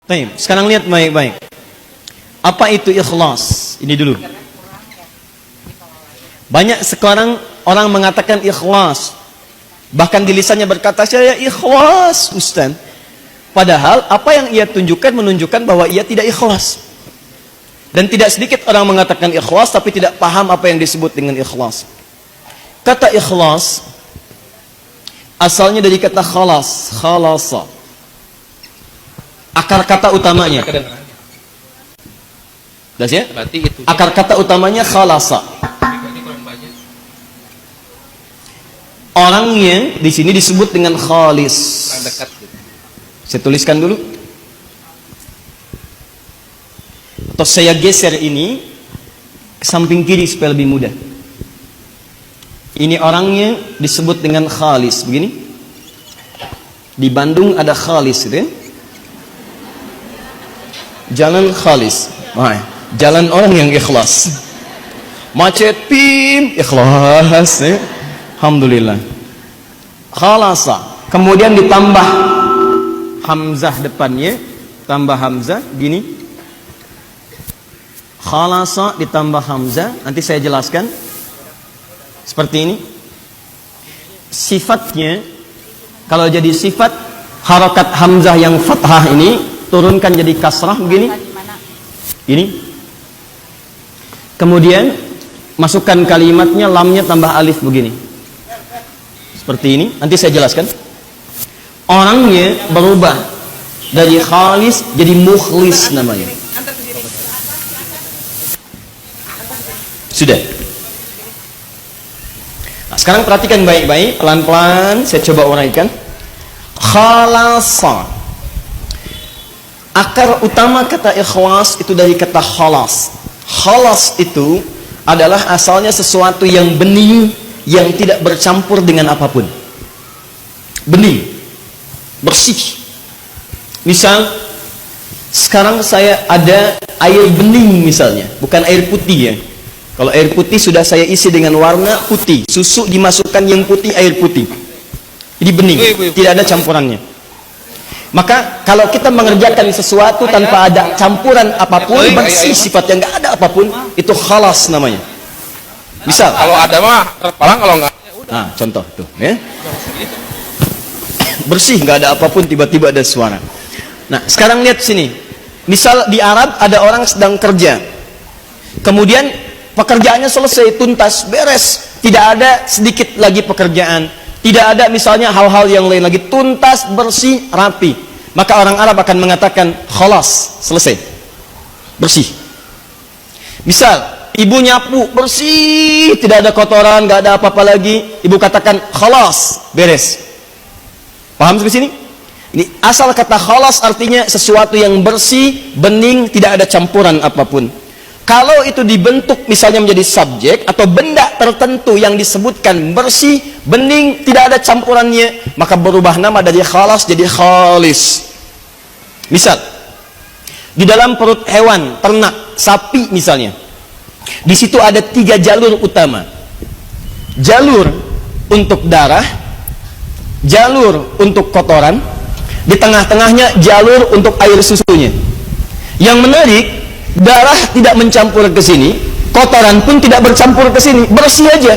Baik, sekarang lihat baik-baik. Apa itu ikhlas? Ini dulu. Banyak sekarang orang mengatakan ikhlas. Bahkan di lisannya berkata, saya ikhlas, Ustaz. Padahal apa yang ia tunjukkan menunjukkan bahwa ia tidak ikhlas. Dan tidak sedikit orang mengatakan ikhlas tapi tidak paham apa yang disebut dengan ikhlas. Kata ikhlas asalnya dari kata khalas, khalasa. Akar kata utamanya. Das ya? Akar kata utamanya khalasa. Orangnya di sini disebut dengan khalis. Saya tuliskan dulu. Atau saya geser ini ke samping kiri supaya lebih mudah. Ini orangnya disebut dengan khalis. Begini. Di Bandung ada khalis, gitu ya. Jalan khalis. Jalan orang yang ikhlas. Macet pim, ikhlas, ya. Alhamdulillah. Khalasa. Kemudian ditambah hamzah depannya, tambah hamzah gini. Khalasa ditambah hamzah, nanti saya jelaskan. Seperti ini. Sifatnya kalau jadi sifat harokat hamzah yang fathah ini turunkan jadi kasrah begini. Ini. Kemudian masukkan kalimatnya, lamnya tambah alif begini. Seperti ini, nanti saya jelaskan. Orangnya berubah dari khalis jadi mukhlis namanya. Sudah. Nah, sekarang perhatikan baik-baik, pelan-pelan saya coba uraikan. Khalasa. Akar utama kata ikhlas itu dari kata khalas. Khalas itu adalah asalnya sesuatu yang bening, yang tidak bercampur dengan apapun. Bening, bersih. Misal sekarang saya ada air bening misalnya, bukan air putih ya. Kalau air putih sudah saya isi dengan warna putih, susu dimasukkan yang putih, air putih. Jadi bening, tidak ada campurannya. Maka kalau kita mengerjakan sesuatu tanpa ada campuran apapun, bersih sifatnya, nggak ada apapun, itu khalas namanya. Misal kalau ada mah terpalang, kalau nggak, nah contoh tuh, ya. Bersih, nggak ada apapun, tiba-tiba ada suara. Nah sekarang lihat sini. Misal di Arab ada orang sedang kerja, kemudian pekerjaannya selesai, tuntas, beres, tidak ada sedikit lagi pekerjaan, tidak ada misalnya hal-hal yang lain lagi, tuntas, bersih, rapi. Maka orang Arab akan mengatakan khalas, selesai, bersih. Misal ibu nyapu, bersih, tidak ada kotoran, nggak ada apa-apa lagi, ibu katakan khalas, beres. Paham sampai sini? Ini asal kata khalas artinya sesuatu yang bersih, bening, tidak ada campuran apapun. Kalau itu dibentuk misalnya menjadi subjek atau benda tertentu yang disebutkan bersih, bening, tidak ada campurannya, maka berubah nama dari khalas jadi khalis. Misal di dalam perut hewan, ternak, sapi misalnya, di situ ada 3 jalur utama. Jalur untuk darah, jalur untuk kotoran, di tengah-tengahnya jalur untuk air susunya. Yang menarik, darah tidak mencampur ke sini, kotoran pun tidak bercampur ke sini, bersih aja.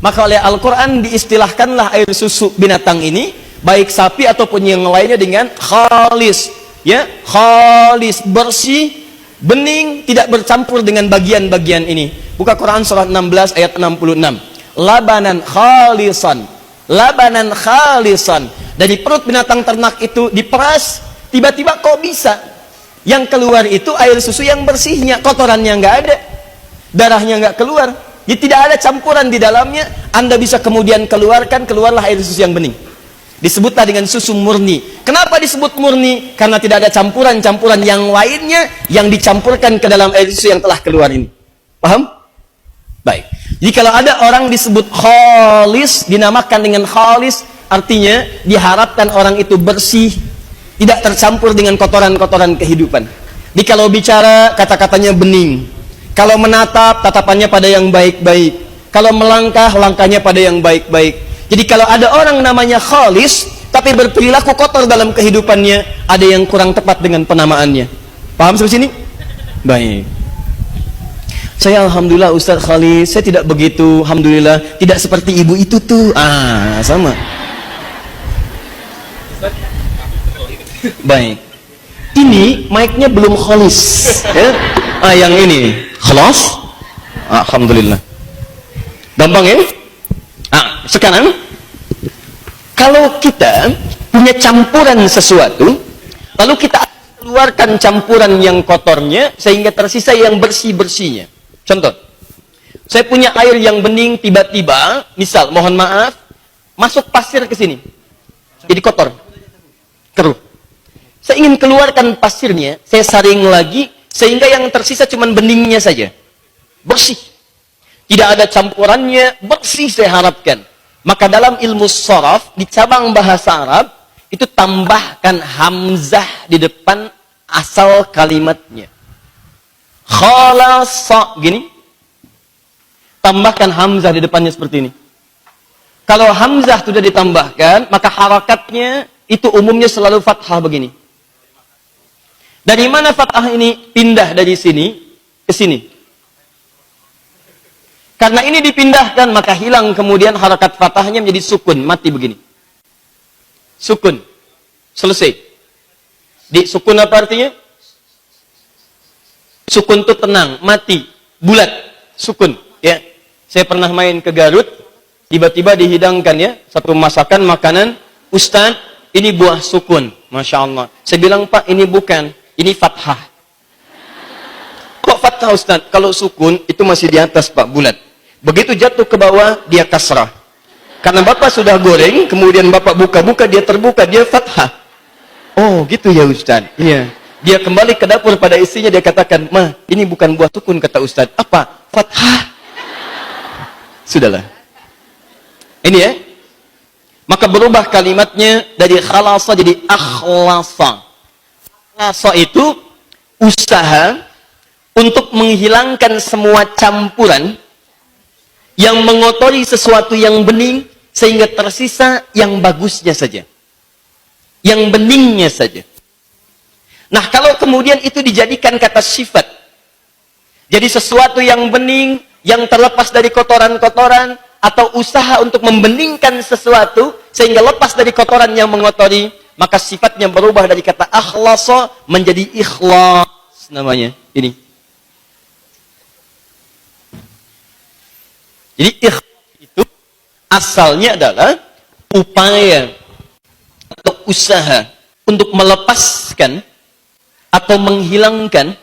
Maka oleh Al-Quran diistilahkanlah air susu binatang ini, baik sapi ataupun yang lainnya, dengan khalis, ya, khalis, bersih, bening, tidak bercampur dengan bagian-bagian ini. Buka Quran surah 16 ayat 66. Labanan khalisan, labanan khalisan. Dari perut binatang ternak itu diperas, tiba-tiba kok bisa yang keluar itu air susu yang bersihnya, kotorannya nggak ada, darahnya nggak keluar, jadi tidak ada campuran di dalamnya. Anda bisa kemudian keluarlah air susu yang bening. Disebutlah dengan susu murni. Kenapa disebut murni? Karena tidak ada campuran-campuran yang lainnya yang dicampurkan ke dalam air susu yang telah keluar ini. Paham? Baik. Jadi kalau ada orang disebut khalis, dinamakan dengan khalis, artinya diharapkan orang itu bersih, tidak tercampur dengan kotoran-kotoran kehidupan. Jadi kalau bicara, kata-katanya bening. Kalau menatap, tatapannya pada yang baik-baik. Kalau melangkah, langkahnya pada yang baik-baik. Jadi kalau ada orang namanya khalis, tapi berperilaku kotor dalam kehidupannya, ada yang kurang tepat dengan penamaannya. Paham sampai sini? Baik. Saya alhamdulillah Ustaz Khalid, saya tidak begitu, alhamdulillah, tidak seperti ibu itu tuh. Sama. Baik. Ini mic-nya belum khalis, ya. Yang ini khalas. Alhamdulillah. Gampang ya? Sekarang kalau kita punya campuran sesuatu, lalu kita keluarkan campuran yang kotornya sehingga tersisa yang bersih-bersihnya. Contoh, saya punya air yang bening, tiba-tiba, misal, mohon maaf, masuk pasir ke sini, jadi kotor, keruh. Saya ingin keluarkan pasirnya, saya saring lagi, sehingga yang tersisa cuma beningnya saja, bersih. Tidak ada campurannya, bersih saya harapkan. Maka dalam ilmu sharaf, di cabang bahasa Arab, itu tambahkan hamzah di depan asal kalimatnya. Khalasa, gini. Tambahkan hamzah di depannya seperti ini. Kalau hamzah sudah ditambahkan, maka harakatnya itu umumnya selalu fathah begini. Dari mana fathah ini pindah dari sini ke sini? Karena ini dipindahkan, maka hilang kemudian harakat fathahnya menjadi sukun, mati begini. Sukun. Selesai. Di sukun apa artinya? Sukun itu tenang, mati, bulat, sukun. Ya, saya pernah main ke Garut, tiba-tiba dihidangkan ya satu masakan makanan, Ustaz, ini buah sukun, masya Allah. Saya bilang Pak, ini bukan, ini fathah. Kok fathah Ustaz? Kalau sukun itu masih di atas Pak, bulat. Begitu jatuh ke bawah dia kasrah. Karena Bapak sudah goreng, kemudian Bapak buka-buka dia terbuka, dia fathah. Oh gitu ya Ustaz. Iya. Dia kembali ke dapur pada istrinya, dia katakan, "Ma, ini bukan buah sukun," kata Ustaz. "Apa?" "Fathah." Sudahlah. Ini ya. Maka berubah kalimatnya dari khalasa jadi akhlasa. Akhlasa itu usaha untuk menghilangkan semua campuran yang mengotori sesuatu yang bening sehingga tersisa yang bagusnya saja. Yang beningnya saja. Nah, kalau kemudian itu dijadikan kata sifat, jadi sesuatu yang bening, yang terlepas dari kotoran-kotoran, atau usaha untuk membeningkan sesuatu, sehingga lepas dari kotoran yang mengotori, maka sifatnya berubah dari kata akhlasa menjadi ikhlas namanya. Ini. Jadi ikhlas itu asalnya adalah upaya atau usaha untuk melepaskan atau menghilangkan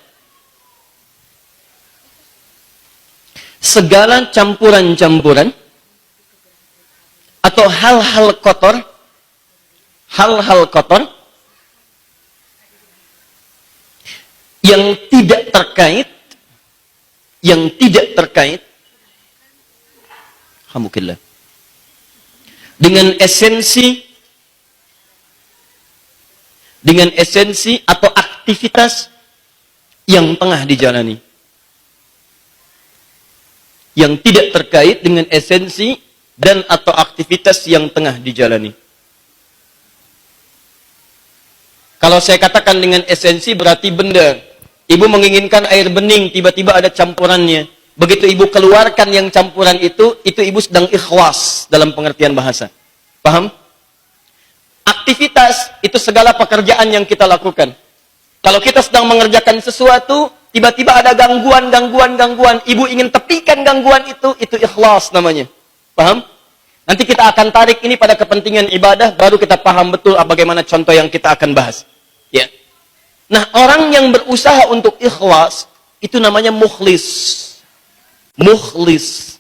segala campuran-campuran atau hal-hal kotor yang tidak terkait alhamdulillah dengan esensi atau aktivitas yang tengah dijalani, yang tidak terkait dengan esensi dan atau aktivitas yang tengah dijalani. Kalau saya katakan dengan esensi berarti benda. Ibu menginginkan air bening, tiba-tiba ada campurannya. Begitu ibu keluarkan yang campuran itu ibu sedang ikhlas dalam pengertian bahasa. Paham? Aktivitas itu segala pekerjaan yang kita lakukan. Kalau kita sedang mengerjakan sesuatu, tiba-tiba ada gangguan, ibu ingin tepikan gangguan itu ikhlas namanya. Paham? Nanti kita akan tarik ini pada kepentingan ibadah, baru kita paham betul bagaimana contoh yang kita akan bahas. Ya. Nah, orang yang berusaha untuk ikhlas, itu namanya mukhlis. Mukhlis.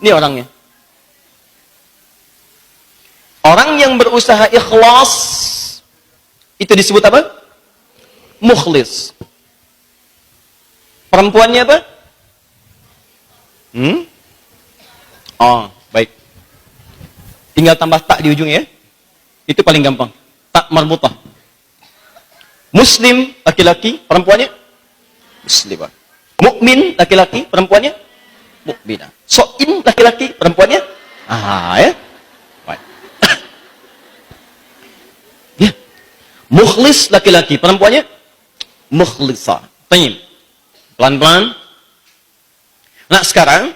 Ini orangnya. Orang yang berusaha ikhlas, itu disebut apa? Mukhlis. Perempuannya apa? Oh, baik. Tinggal tambah tak di ujung ya. Itu paling gampang. Tak marbutah. Muslim, laki-laki, perempuannya? Muslimah. Mukmin, laki-laki, perempuannya? Mukminah. So'im, laki-laki, perempuannya? Ya. Baik. Mukhlis laki-laki, perempuannya mukhlisah. Tayyib. Pelan-pelan. Nah, sekarang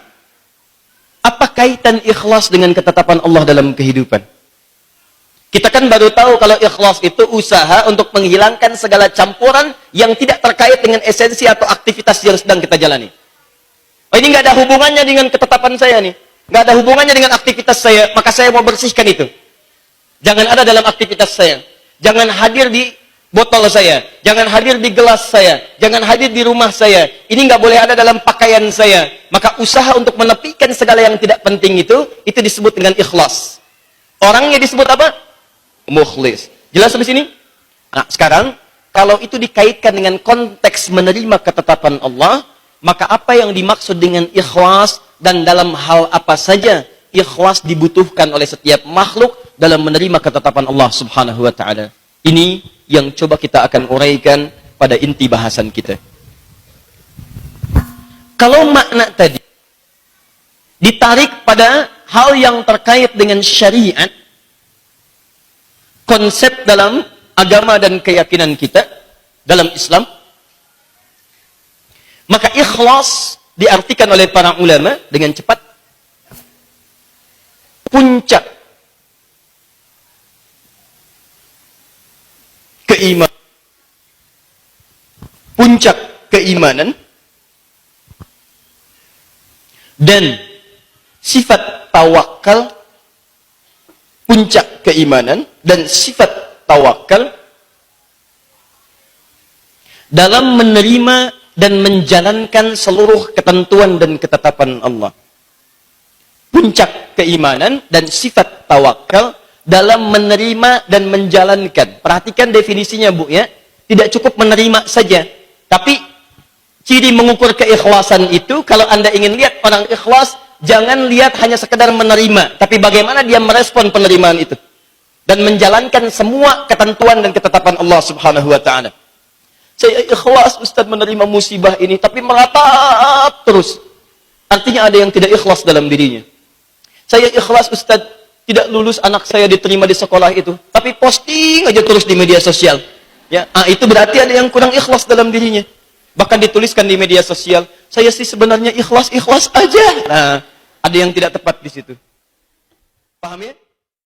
apa kaitan ikhlas dengan ketetapan Allah dalam kehidupan? Kita kan baru tahu kalau ikhlas itu usaha untuk menghilangkan segala campuran yang tidak terkait dengan esensi atau aktivitas yang sedang kita jalani. Oh, ini nggak ada hubungannya dengan ketetapan saya nih. Nggak ada hubungannya dengan aktivitas saya, maka saya mau bersihkan itu. Jangan ada dalam aktivitas saya. Jangan hadir di botol saya. Jangan hadir di gelas saya. Jangan hadir di rumah saya. Ini nggak boleh ada dalam pakaian saya. Maka usaha untuk menepikan segala yang tidak penting itu disebut dengan ikhlas. Orangnya disebut apa? Mukhlis. Jelas sampai sini? Nah, sekarang kalau itu dikaitkan dengan konteks menerima ketetapan Allah, maka apa yang dimaksud dengan ikhlas dan dalam hal apa saja ikhlas dibutuhkan oleh setiap makhluk dalam menerima ketetapan Allah Subhanahu wa taala. Ini yang coba kita akan uraikan pada inti bahasan kita. Kalau makna tadi ditarik pada hal yang terkait dengan syariat, konsep dalam agama dan keyakinan kita dalam Islam, maka ikhlas diartikan oleh para ulama dengan cepat puncak keimanan, puncak keimanan dan sifat tawakal, puncak keimanan dan sifat tawakal dalam menerima dan menjalankan seluruh ketentuan dan ketetapan Allah. Puncak keimanan dan sifat tawakal dalam menerima dan menjalankan. Perhatikan definisinya, Bu, ya. Tidak cukup menerima saja, tapi ciri mengukur keikhlasan itu, kalau Anda ingin lihat orang ikhlas, jangan lihat hanya sekedar menerima, tapi bagaimana dia merespon penerimaan itu dan menjalankan semua ketentuan dan ketetapan Allah Subhanahu wa taala. Saya ikhlas Ustaz menerima musibah ini, tapi meratap terus. Artinya ada yang tidak ikhlas dalam dirinya. Saya ikhlas Ustaz tidak lulus anak saya diterima di sekolah itu, tapi posting aja terus di media sosial. Ya, itu berarti ada yang kurang ikhlas dalam dirinya. Bahkan dituliskan di media sosial, saya sih sebenarnya ikhlas aja. Nah, ada yang tidak tepat di situ. Paham ya?